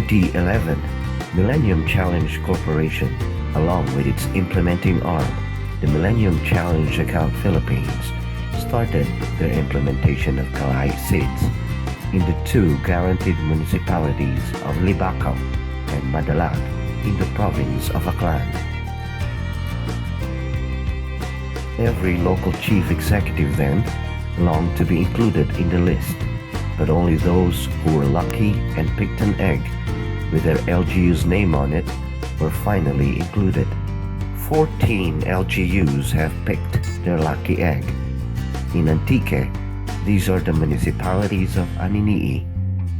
2011, Millennium Challenge Corporation, along with its implementing arm, the Millennium Challenge Account Philippines, started their implementation of Kalay seeds in the two guaranteed municipalities of Libacao and Madalag in the province of Aklan. Every local chief executive then longed to be included in the list, but only those who were lucky and picked an egg with their LGU's name on it were finally included. 14 LGUs have picked their lucky egg. In Antique, these are the municipalities of Aninii,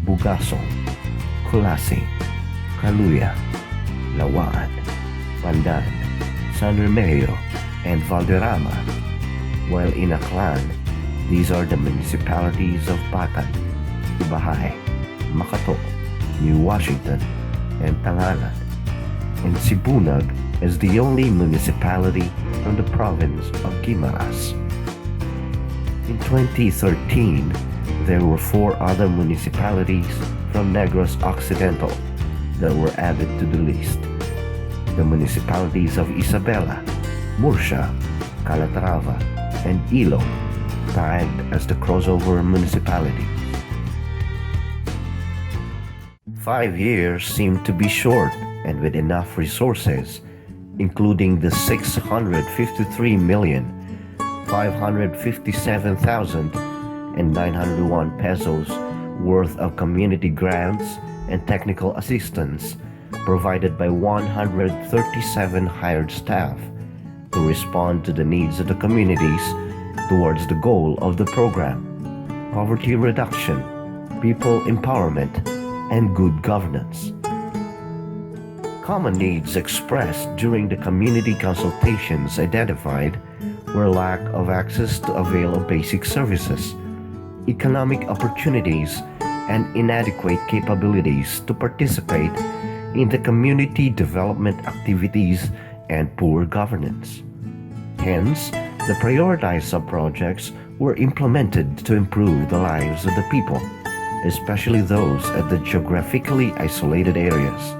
Bugasong, Kulasi, Kaluya, Lawaan, Pandan, San Remeo, and Valderrama, while in Aklan, these are the municipalities of Patan, Ibahay, Makato, New Washington, and Tangalan, and Sibunag is the only municipality from the province of Guimaras. In 2013, there were 4 other municipalities from Negros Occidental that were added to the list. The municipalities of Isabela, Murcia, Calatrava, and Ilog tagged as the crossover municipalities. 5 years seemed to be short, and with enough resources, including the 653,557,901 pesos worth of community grants and technical assistance provided by 137 hired staff to respond to the needs of the communities towards the goal of the program: poverty reduction, people empowerment, and good governance. Common needs expressed during the community consultations identified were lack of access to avail of basic services, economic opportunities, and inadequate capabilities to participate in the community development activities and poor governance. Hence, the prioritized sub-projects were implemented to improve the lives of the people, especially those at the geographically isolated areas,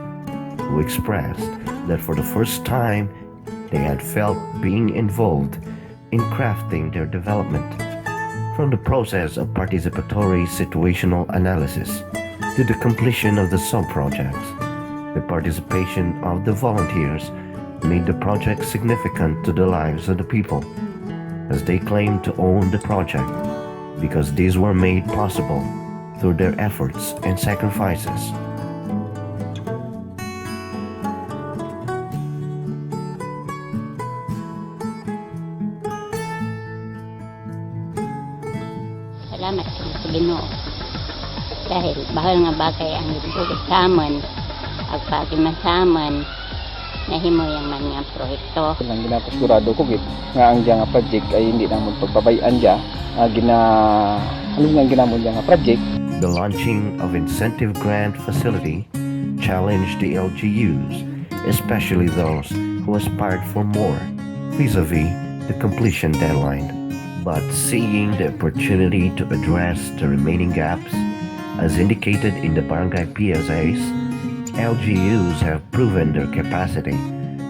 who expressed that for the first time they had felt being involved in crafting their development. From the process of participatory situational analysis to the completion of the sub-projects, the participation of the volunteers made the project significant to the lives of the people, as they claimed to own the project because these were made possible through their efforts and sacrifices. Salamat sa Ginoo dahil bahal nga bagay ang ibugit sa amin at pagimasaman nahimo yung mga proyekto. Ang ginapasigurado ko nga ang nga project ay hindi namon pagbabayan dya ano nga ginamon nga project. The launching of incentive grant facility challenged the LGUs, especially those who aspired for more, vis-a-vis the completion deadline. But seeing the opportunity to address the remaining gaps, as indicated in the barangay PSAs, LGUs have proven their capacity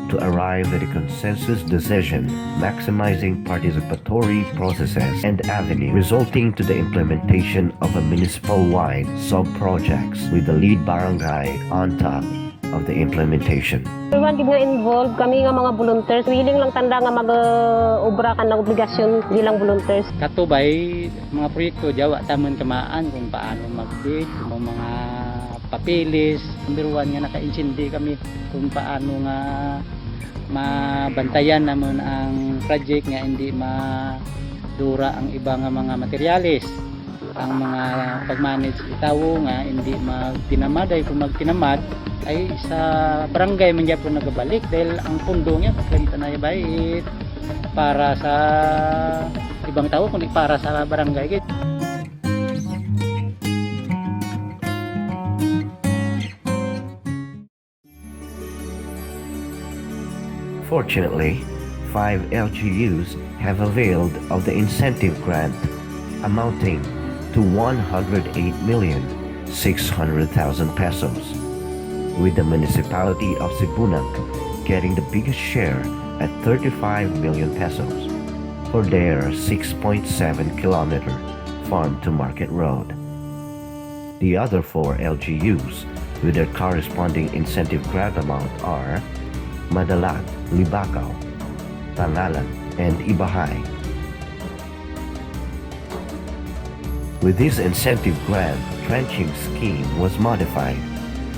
to arrive at a consensus decision, maximizing participatory processes and avenues, resulting to the implementation of a municipal-wide sub-projects with the lead barangay on top of the implementation. Iwan gid nga involved kami nga mga volunteers, willing lang tanda nga mag-obra kan ng obligasyon bilang volunteers. Katubay mga proyekto jawa tamon kamaan kung paano mag-bid, mga papeles. Number 1 nga naka-insindi kami kung paano nga mabantayan naman ang project nga hindi madura ang iba nga mga materyales, ang mga pag-manage itawo nga hindi magtinamad. Ay kung magtinamad ay sa barangay man po nagabalik dahil ang pundo niya pagkanta na ibait para sa ibang tao kundi para sa barangay. Fortunately, 5 LGUs have availed of the incentive grant amounting to 108,600,000 pesos, with the municipality of Sibunac getting the biggest share at 35 million pesos for their 6.7-kilometer farm-to-market road. The other 4 LGUs with their corresponding incentive grant amount are Madalag, Libacao, Pangalan, and Ibahay. With this incentive grant, trenching scheme was modified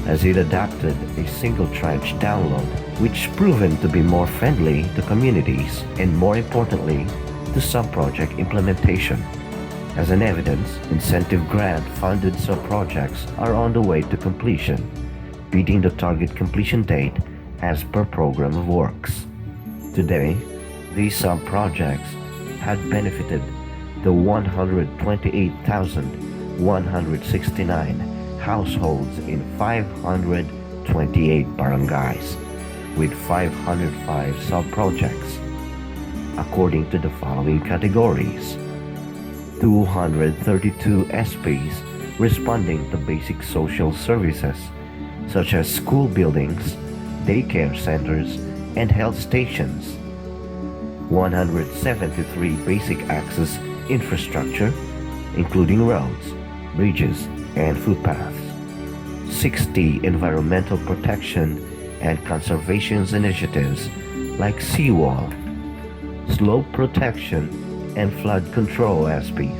as it adopted a single trench download, which proven to be more friendly to communities and, more importantly, to sub-project implementation. As an evidence, incentive grant-funded sub-projects are on the way to completion, beating the target completion date as per program of works. Today, these sub-projects had benefited the 128,169 households in 528 barangays with 505 sub-projects, according to the following categories: 232 SPs responding to basic social services such as school buildings, daycare centers, and health stations, 173 basic access infrastructure, including roads, bridges, and footpaths, 60 environmental protection and conservation initiatives like seawall, slope protection, and flood control SPs,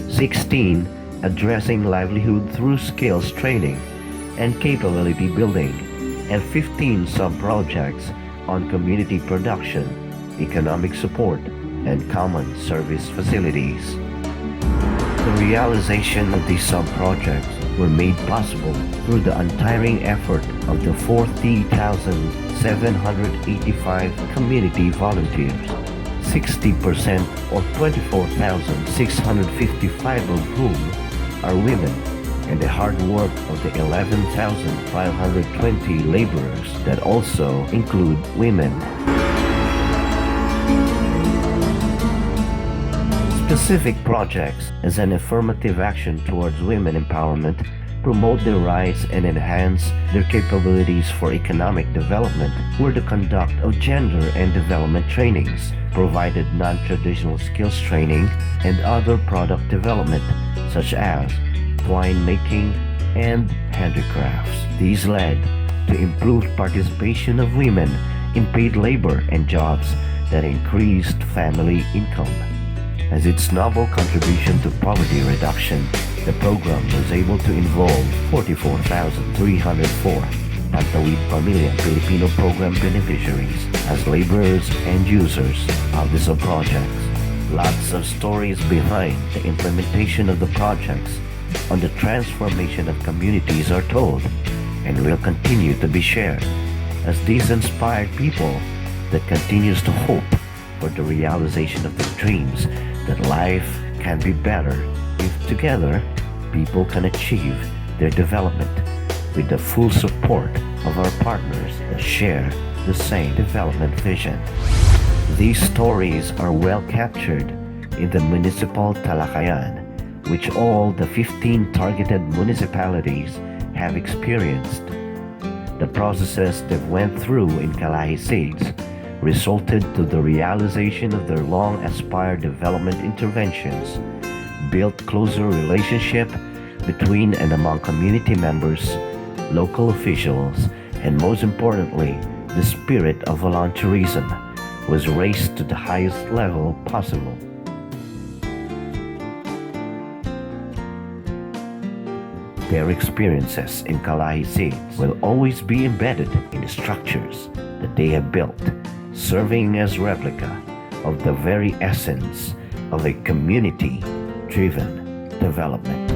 16 addressing livelihood through skills training and capability building, and 15 sub-projects on community production, economic support, and common service facilities. The realization of these sub-projects were made possible through the untiring effort of the 40,785 community volunteers, 60% or 24,655 of whom are women, and the hard work of the 11,520 laborers that also include women. Specific projects as an affirmative action towards women empowerment promote their rights and enhance their capabilities for economic development were the conduct of gender and development trainings, provided non-traditional skills training, and other product development such as twine making and handicrafts. These led to improved participation of women in paid labor and jobs that increased family income. As its novel contribution to poverty reduction, the program was able to involve 44,304 Pantawid Pamilya Filipino program beneficiaries as laborers and users of the sub-projects. Lots of stories behind the implementation of the projects on the transformation of communities are told and will continue to be shared as these inspired people that continues to hope for the realization of their dreams that life can be better if together people can achieve their development with the full support of our partners that share the same development vision. These stories are well captured in the municipal talakayan, which all the 15 targeted municipalities have experienced. The processes they went through in Calahisigs resulted to the realization of their long-aspired development interventions, built closer relationship between and among community members, local officials, and most importantly, the spirit of volunteerism was raised to the highest level possible. Their experiences in Calahisigs will always be embedded in the structures that they have built, serving as replica of the very essence of a community-driven development.